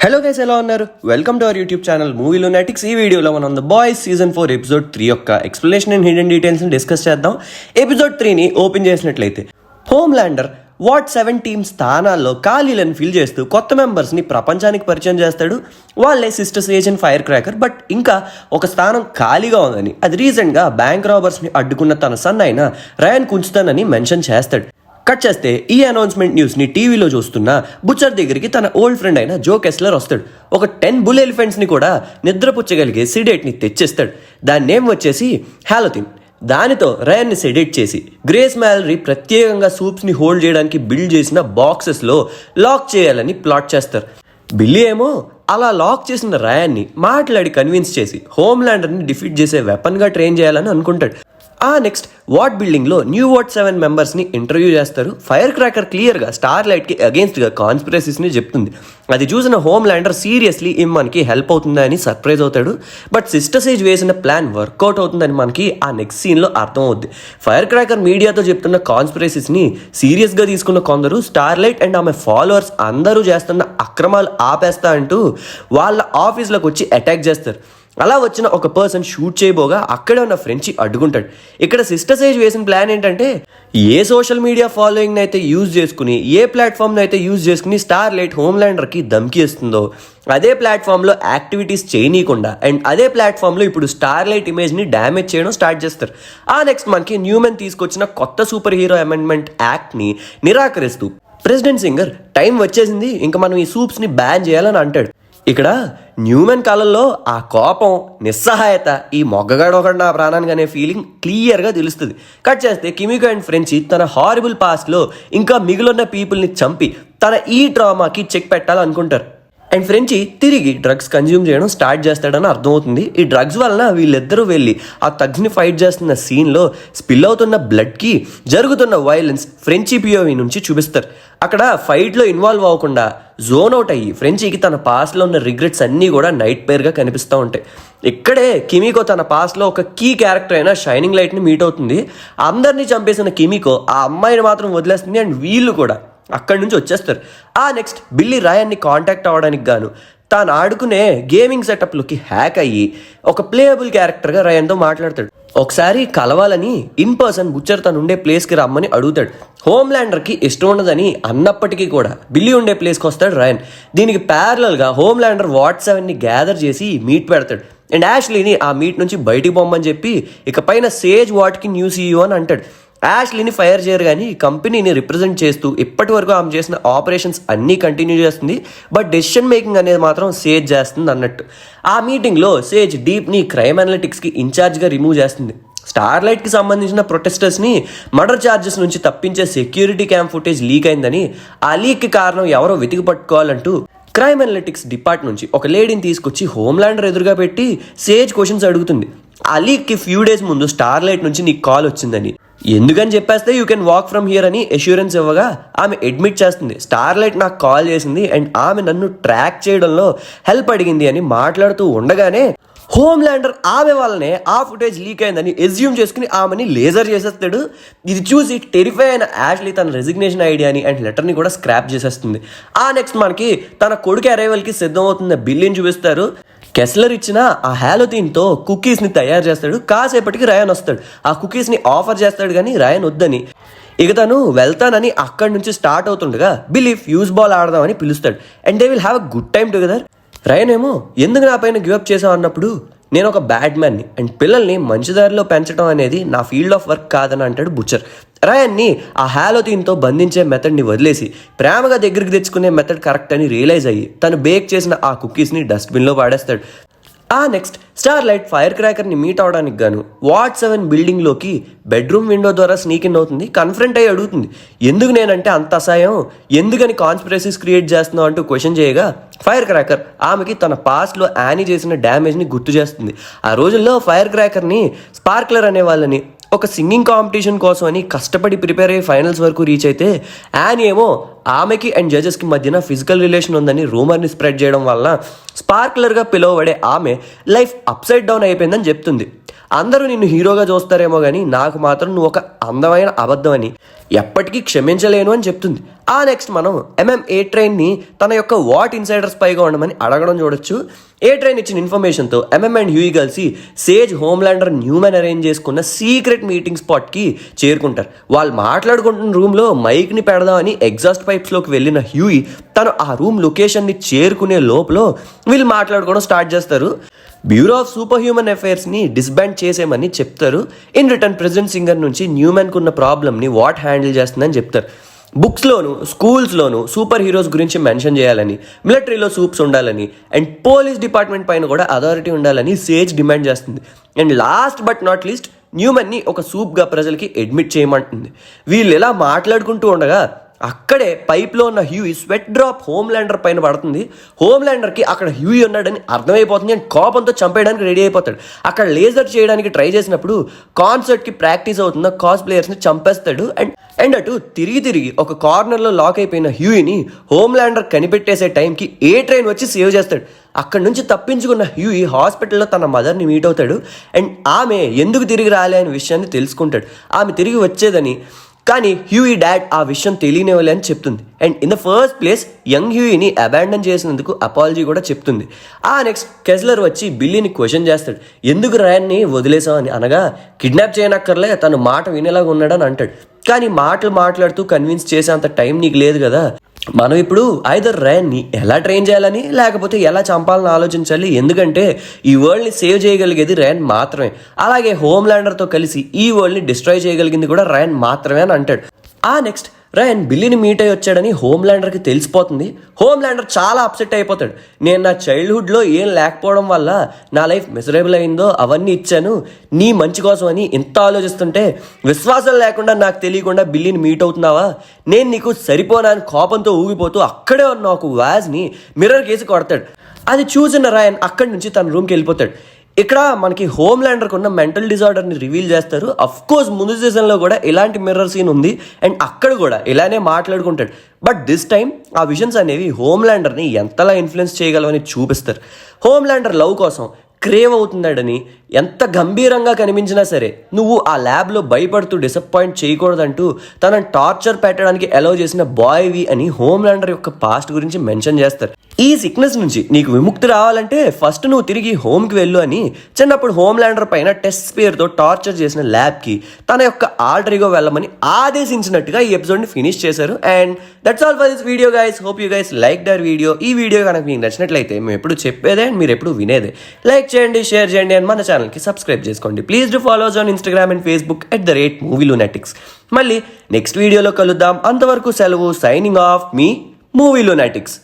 Hello guys, ఎలా ఉన్నారు? Welcome to our YouTube channel movie lunatics. ఈ వీడియోలో మనం ద బాయ్స్ సీజన్ 4 ఎపిసోడ్ 3 యొక్క ఎక్స్ప్లెనేషన్ అండ్ హిడెన్ డీటెయిల్స్ని డిస్కస్ చేద్దాం. ఎపిసోడ్ 3ని ఓపెన్ చేసినట్లయితే హోమ్లాండర్ వార్డ్ 7 టీమ్ స్థానాల్లో ఖాళీలను ఫిల్ చేస్తూ కొత్త మెంబర్స్ని ప్రపంచానికి పరిచయం చేస్తాడు. వాళ్ళే sister sage and fire cracker. But ఇంకా ఒక స్థానం ఖాళీగా ఉందని, అది రీసెంట్గా బ్యాంక్ రాబర్స్ని అడ్డుకున్న తన సన్ అయిన రయాన్ కుంచుతానని మెన్షన్ చేస్తాడు. కట్ చేస్తే ఈ అనౌన్స్మెంట్ న్యూస్ని టీవీలో చూస్తున్న బుచ్చర్ దగ్గరికి తన ఓల్డ్ ఫ్రెండ్ అయిన జో కెస్లర్ వస్తాడు. ఒక 10 బుల్ ఎలిఫెంట్స్ని కూడా నిద్రపుచ్చగలిగే సిడేట్ని తెచ్చేస్తాడు. దాని నేమ్ వచ్చేసి హాలోథిన్. దానితో రయాన్ని సెడేట్ చేసి గ్రేస్ మ్యాలరీ ప్రత్యేకంగా సూప్స్ని హోల్డ్ చేయడానికి బిల్డ్ చేసిన బాక్సెస్లో లాక్ చేయాలని ప్లాట్ చేస్తారు. బిల్లీ ఏమో అలా లాక్ చేసిన రయాన్ని మాట్లాడి కన్విన్స్ చేసి హోమ్లాండర్ని డిఫీట్ చేసే వెపన్గా ట్రైన్ చేయాలని అనుకుంటాడు. నెక్స్ట్ వార్డ్ బిల్డింగ్లో న్యూ వార్డ్ 7 మెంబర్స్ని ఇంటర్వ్యూ చేస్తారు. ఫైర్ క్రాకర్ క్లియర్గా స్టార్ లైట్కి అగేన్స్ట్గా కాన్స్పిరసీస్ని చెప్తుంది. అది చూసిన హోమ్లాండర్ సీరియస్లీ మనకి హెల్ప్ అవుతుందా అని సర్ప్రైజ్ అవుతాడు. బట్ సిస్టర్ సేజ్ వేసిన ప్లాన్ వర్కౌట్ అవుతుందని మనకి ఆ నెక్స్ట్ సీన్లో అర్థం అవుద్ది. ఫైర్ క్రాకర్ మీడియాతో చెప్తున్న కాన్స్పిరసీస్ని సీరియస్గా తీసుకున్న కొందరు స్టార్ లైట్ అండ్ ఆమె ఫాలోవర్స్ అందరూ చేస్తున్న అక్రమాలు ఆపేస్తా అంటూ వాళ్ళ ఆఫీస్లోకి వచ్చి అటాక్ చేస్తారు. అలా వచ్చిన ఒక పర్సన్ షూట్ చేయబోగా అక్కడే ఉన్న ఫ్రెంచి అడ్డుకుంటాడు. ఇక్కడ సిస్టర్ సేజ్ వేసిన ప్లాన్ ఏంటంటే, ఏ సోషల్ మీడియా ఫాలోయింగ్ని అయితే యూజ్ చేసుకుని, ఏ ప్లాట్ఫామ్ని అయితే యూజ్ చేసుకుని స్టార్ లైట్ హోమ్లాండర్కి ధమ్కి ఇస్తుందో అదే ప్లాట్ఫామ్లో యాక్టివిటీస్ చేయనీయకుండా అండ్ అదే ప్లాట్ఫామ్లో ఇప్పుడు స్టార్ లైట్ ఇమేజ్ని డ్యామేజ్ చేయడం స్టార్ట్ చేస్తారు. నెక్స్ట్ మనకి న్యూమెన్ తీసుకొచ్చిన కొత్త సూపర్ హీరో అమెండ్మెంట్ యాక్ట్ని నిరాకరిస్తూ ప్రెసిడెంట్ సింగర్ టైం వచ్చేసింది, ఇంకా మనం ఈ సూప్స్ని బ్యాన్ చేయాలని అంటాడు. ఇక్కడ న్యూమెన్ కాలంలో ఆ కోపం, నిస్సహాయత, ఈ మొగ్గగాడు ఒకటి నా ప్రాణానికి అనే ఫీలింగ్ క్లియర్గా తెలుస్తుంది. కట్ చేస్తే కిమికో అండ్ ఫ్రెంచి తన హారిబుల్ పాస్ట్లో ఇంకా మిగిలిన పీపుల్ని చంపి తన ఈ డ్రామాకి చెక్ పెట్టాలనుకుంటారు. అండ్ ఫ్రెంచి తిరిగి డ్రగ్స్ కన్జ్యూమ్ చేయడం స్టార్ట్ చేస్తాడని అర్థమవుతుంది. ఈ డ్రగ్స్ వలన వీళ్ళిద్దరూ వెళ్ళి ఆ థగ్స్ని ఫైట్ చేస్తున్న సీన్లో స్పిల్ అవుతున్న బ్లడ్కి జరుగుతున్న వైలెన్స్ ఫ్రెంచి పిఓవి నుంచి చూపిస్తారు. అక్కడ ఫైట్లో ఇన్వాల్వ్ అవ్వకుండా జోన్ అవుట్ అయ్యి ఫ్రెంచికి తన పాస్ట్లో ఉన్న రిగ్రెట్స్ అన్నీ కూడా నైట్ పేర్గా కనిపిస్తూ ఉంటాయి. ఇక్కడే కిమికో తన పాస్ట్లో ఒక కీ క్యారెక్టర్ అయిన షైనింగ్ లైట్ని మీట్ అవుతుంది. అందరినీ చంపేసిన కిమికో ఆ అమ్మాయిని మాత్రం వదిలేస్తుంది అండ్ వీళ్ళు కూడా అక్కడి నుంచి వచ్చేస్తారు. నెక్స్ట్ బిల్లీ రయాన్ని కాంటాక్ట్ అవ్వడానికి గాను తాను ఆడుకునే గేమింగ్ సెటప్లోకి హ్యాక్ అయ్యి ఒక ప్లేయబుల్ క్యారెక్టర్గా రయాన్తో మాట్లాడతాడు. ఒకసారి కలవాలని ఇన్ పర్సన్ బుచ్చర్ తను ఉండే ప్లేస్కి రమ్మని అడుగుతాడు. హోమ్లాండర్కి ఇష్టం ఉండదని అన్నప్పటికీ కూడా బిల్లీ ఉండే ప్లేస్కి వస్తాడు రయాన్. దీనికి ప్యారలల్గా హోమ్లాండర్ వార్డ్ 7ని గ్యాదర్ చేసి మీట్ పెడతాడు అండ్ యాష్లీని ఆ మీట్ నుంచి బయటికి పొమ్మని చెప్పి ఇక పైన సేజ్ వార్డ్కి న్యూ సీఈఓ అని అంటాడు. యాష్లీని ఫైర్ చేయరు కానీ కంపెనీని రిప్రజెంట్ చేస్తూ ఇప్పటి వరకు ఆమె చేసిన ఆపరేషన్స్ అన్నీ కంటిన్యూ చేస్తుంది. బట్ డెసిషన్ మేకింగ్ అనేది మాత్రం సేజ్ చేస్తుంది అన్నట్టు. ఆ మీటింగ్లో సేజ్ డీప్ని క్రైమ్ అనలిటిక్స్కి ఇన్ఛార్జ్గా రిమూవ్ చేస్తుంది. స్టార్ లైట్కి సంబంధించిన ప్రొటెస్టర్స్ని మర్డర్ ఛార్జెస్ నుంచి తప్పించే సెక్యూరిటీ క్యామ్ ఫుటేజ్ లీక్ అయిందని, ఆ లీక్కి కారణం ఎవరో వెతికి పట్టుకోవాలంటూ క్రైమ్ అనలిటిక్స్ డిపార్ట్ నుంచి ఒక లేడీని తీసుకొచ్చి హోమ్లాండర్ ఎదురుగా పెట్టి సేజ్ క్వశ్చన్స్ అడుగుతుంది. ఆ లీక్కి ఫ్యూ డేస్ ముందు స్టార్ లైట్ నుంచి నీకు కాల్ వచ్చిందని, ఎందుకని చెప్పేస్తే you can walk from here అని అష్యూరెన్స్ ఇవ్వగా ఆమె అడ్మిట్ చేస్తుంది. స్టార్ లైట్ నాకు కాల్ చేసింది అండ్ ఆమె నన్ను ట్రాక్ చేయడంలో హెల్ప్ అడిగింది అని మాట్లాడుతూ ఉండగానే హోమ్లాండర్ ఆమె వల్లనే ఆ ఫుటేజ్ లీక్ అయిందని ఎజ్యూమ్ చేసుకుని ఆమెని లేజర్ చేసేస్తాడు. ఇది చూసి టెరిఫై అయిన యాష్లీ తన రెసిగ్నేషన్ ఐడియాని అండ్ లెటర్ని కూడా స్క్రాప్ చేసేస్తుంది. నెక్స్ట్ మనకి తన కొడుకు అరైవల్కి సిద్ధమవుతున్న బిల్లీని చూపిస్తారు. కెస్లర్ ఇచ్చిన ఆ హాలోథిన్తో కుకీస్ని తయారు చేస్తాడు. కాసేపటికి రయాన్ వస్తాడు. ఆ కుకీస్ని ఆఫర్ చేస్తాడు కానీ రయాన్ వద్దని, ఇక తను వెళ్తానని అక్కడి నుంచి స్టార్ట్ అవుతుండగా బిల్లీ ఫ్యూజ్ బాల్ ఆడదామని పిలుస్తాడు and they will have a good time together. Ryan ఏమో ఎందుకు నా పైన గివప్ చేసావు అన్నప్పుడు, నేను ఒక బ్యాడ్ మ్యాన్ని అండ్ పిల్లల్ని మంచి దారిలో పెంచడం అనేది నా ఫీల్డ్ ఆఫ్ వర్క్ కాదని అంటాడు బుచ్చర్. రయాన్ని ఆ హాలోథిన్తో బంధించే మెథడ్ని వదిలేసి ప్రేమగా దగ్గరికి తెచ్చుకునే మెథడ్ కరెక్ట్ అని రియలైజ్ అయ్యి తను బేక్ చేసిన ఆ కుకీస్ని డస్ట్బిన్లో పాడేస్తాడు. నెక్స్ట్ స్టార్ లైట్ ఫైర్ క్రాకర్ని మీట్ అవడానికి గాను వార్డ్ 7 బిల్డింగ్లోకి బెడ్రూమ్ విండో ద్వారా స్నీక్ ఇన్ అవుతుంది. కన్ఫరెంట్ అయ్యి అడుగుతుంది, ఎందుకు నేనంటే అంత అసహాయం, ఎందుకని కాన్స్పిరసీస్ క్రియేట్ చేస్తున్నావు అంటూ క్వశ్చన్ చేయగా ఫైర్ క్రాకర్ ఆమెకి తన పాస్ట్లో యానీ చేసిన డ్యామేజ్ని గుర్తు చేస్తుంది. ఆ రోజుల్లో ఫైర్ క్రాకర్ని స్పార్క్లర్ అనే వాళ్ళని ఒక సింగింగ్ కాంపిటీషన్ కోసం అని కష్టపడి ప్రిపేర్ అయ్యి ఫైనల్స్ వరకు రీచ్ అయితే యానీ ఏమో ఆమెకి అండ్ జడ్జెస్కి మధ్యన ఫిజికల్ రిలేషన్ ఉందని రూమర్ని స్ప్రెడ్ చేయడం వల్ల స్పార్క్లర్గా పిలువబడే ఆమె లైఫ్ అప్సైడ్ డౌన్ అయిపోయిందని చెప్తుంది. అందరూ నిన్ను హీరోగా చూస్తారేమో కానీ నాకు మాత్రం నువ్వు ఒక అందమైన అబద్ధం అని ఎప్పటికీ క్షమించలేను అని చెప్తుంది. ఆ నెక్స్ట్ మనం ఏ ట్రైన్ని తన యొక్క వాట్ ఇన్సైడర్ స్పైగా ఉండమని అడగడం చూడొచ్చు. ఏ ట్రైన్ ఇచ్చిన ఇన్ఫర్మేషన్తో అండ్ హ్యూయి కలిసి సేజ్ హోమ్లాండర్ న్యూమెన్ అరేంజ్ చేసుకున్న సీక్రెట్ మీటింగ్ స్పాట్కి చేరుకుంటారు. వాళ్ళు మాట్లాడుకుంటున్న రూమ్లో మైక్ని పెడదామని ఎగ్జాస్ట్ పైప్స్లోకి వెళ్ళిన హ్యూయి తను ఆ రూమ్ లొకేషన్ని చేరుకునే లోపల వీళ్ళు మాట్లాడుకోవడం స్టార్ట్ చేస్తారు. బ్యూరో ఆఫ్ సూపర్ హ్యూమన్ అఫైర్స్ని డిస్బాండ్ చేసేమని చెప్తారు. ఇన్ రిటర్న్ ప్రెసిడెంట్ సింగర్ నుంచి న్యూమెన్కు ఉన్న ప్రాబ్లమ్ని వాట్ హ్యాండిల్ చేస్తుందని చెప్తారు. బుక్స్లోను స్కూల్స్లోను సూపర్ హీరోస్ గురించి మెన్షన్ చేయాలని, మిలిటరీలో సూప్స్ ఉండాలని అండ్ పోలీస్ డిపార్ట్మెంట్ పైన కూడా అథారిటీ ఉండాలని సేజ్ డిమాండ్ చేస్తుంది. And last but not least న్యూమెన్ని ఒక సూప్గా ప్రజలకి అడ్మిట్ చేయమంటుంది. వీళ్ళు ఇలా మాట్లాడుకుంటూ ఉండగా అక్కడే పైప్లో ఉన్న హ్యూయి స్వెట్ డ్రాప్ హోమ్లాండర్ పైన పడుతుంది. హోమ్లాండర్కి అక్కడ హ్యూయి ఉన్నాడని అర్థమైపోతుంది అండ్ కోపంతో చంపేయడానికి రెడీ అయిపోతాడు. అక్కడ లేజర్ చేయడానికి ట్రై చేసినప్పుడు కాన్సర్ట్కి ప్రాక్టీస్ అవుతున్న కాస్ ప్లేయర్స్ని చంపేస్తాడు. అండ్ అటు తిరిగి ఒక కార్నర్లో లాక్ అయిపోయిన హ్యూయిని హోమ్లాండర్ కనిపెట్టేసే టైంకి ఏ ట్రైన్ వచ్చి సేవ్ చేస్తాడు. అక్కడి నుంచి తప్పించుకున్న హ్యూయి హాస్పిటల్లో తన మదర్ని మీట్ అవుతాడు. అండ్ ఆమె ఎందుకు తిరిగి రాలే అనే విషయాన్ని తెలుసుకుంటాడు. ఆమె తిరిగి వచ్చేదని, కానీ హ్యూయి డాడ్ ఆ విషయం తెలియనివ్వలే అని చెప్తుంది. And in the first place young హ్యూయిని అబాండన్ చేసినందుకు అపాలజీ కూడా చెప్తుంది. ఆ నెక్స్ట్ కెస్లర్ వచ్చి బిల్లీని క్వశ్చన్ చేస్తాడు, ఎందుకు రయాన్ని వదిలేసావు అని. అనగా కిడ్నాప్ చేయనక్కర్లే, తను మాట వినేలాగా ఉన్నాడని అంటాడు. కానీ మాట్లాడుతూ కన్విన్స్ చేసేంత టైం నీకు లేదు కదా. మనం ఇప్పుడు ఐదర్ రయాన్ని ఎలా ట్రైన్ చేయాలని లేకపోతే ఎలా చంపాలని ఆలోచించాలి. ఎందుకంటే ఈ వరల్డ్ని సేవ్ చేయగలిగేది రయాన్ మాత్రమే. అలాగే హోమ్లాండర్తో కలిసి ఈ వరల్డ్ని డిస్ట్రాయ్ చేయగలిగింది కూడా రయాన్ మాత్రమే అని అంటాడు. ఆ నెక్స్ట్ రయాన్ బిల్లీని మీట్ అయ్యి వచ్చాడని హోమ్లాండర్కి తెలిసిపోతుంది. హోమ్లాండర్ చాలా అప్సెట్ అయిపోతాడు. నేను నా చైల్డ్హుడ్లో ఏం లేకపోవడం వల్ల నా లైఫ్ మిజరబుల్ అయిందో అవన్నీ ఇచ్చాను నీ మంచి కోసం అని ఇంత ఆలోచిస్తుంటే విశ్వాసం లేకుండా నాకు తెలియకుండా బిల్లీని మీట్ అవుతున్నావా, నేను నీకు సరిపోనాని కోపంతో ఊగిపోతూ అక్కడే ఉన్న ఒక వాజ్ని మిర్రర్ కేసి కొడతాడు. అది చూసిన రయాన్ అక్కడి నుంచి తన రూమ్కి వెళ్ళిపోతాడు. ఇక్కడ మనకి హోమ్లాండర్కి ఉన్న మెంటల్ డిజార్డర్ని రివీల్ చేస్తారు. అఫ్ కోర్స్ ముందు సీజన్లో కూడా ఇలాంటి మిర్రర్ సీన్ ఉంది అండ్ అక్కడ కూడా ఇలానే మాట్లాడుకుంటాడు. బట్ దిస్ టైం ఆ విజన్స్ అనేవి హోమ్లాండర్ని ఎంతలా ఇన్ఫ్లుయెన్స్ చేయగలవని చూపిస్తారు. హోమ్లాండర్ లవ్ కోసం క్రేవ్ అవుతున్నాడని ఎంత గంభీరంగా కనిపించినా సరే నువ్వు ఆ ల్యాబ్లో భయపడుతూ డిసప్పాయింట్ చేయకూడదంటూ తనని టార్చర్ పెట్టడానికి అలౌ చేసిన బాయ్వి అని హోమ్లాండర్ యొక్క పాస్ట్ గురించి మెన్షన్ చేస్తారు. ఈ సిక్నెస్ నుంచి నీకు విముక్తి రావాలంటే ఫస్ట్ నువ్వు తిరిగి హోమ్కి వెళ్ళు అని చిన్నప్పుడు హోమ్లాండర్ పైన టెస్ట్ స్పేర్తో టార్చర్ చేసిన ల్యాబ్కి తన యొక్క ఆల్టర్ ఈగో వెళ్ళమని ఆదేశించినట్టుగా ఈ ఎపిసోడ్ని ఫినిష్ చేశారు. And that's all for this video guys. Hope you guys like the video. ఈ వీడియో కనుక మీకు నచ్చినట్లయితే మేము ఎప్పుడు చెప్పేదే అండ్ మీరు ఎప్పుడు వినేదే లైక్ చేయండి, షేర్ చేయండి అండ్ మన ఛానల్కి సబ్స్క్రైబ్ చేసుకోండి. Please do follows on Instagram and Facebook @MovieLunatics. మళ్ళీ నెక్స్ట్ వీడియోలో కలుద్దాం. అంతవరకు సెలవు. సైనింగ్ ఆఫ్ మీ మూవీ లునాటిక్స్.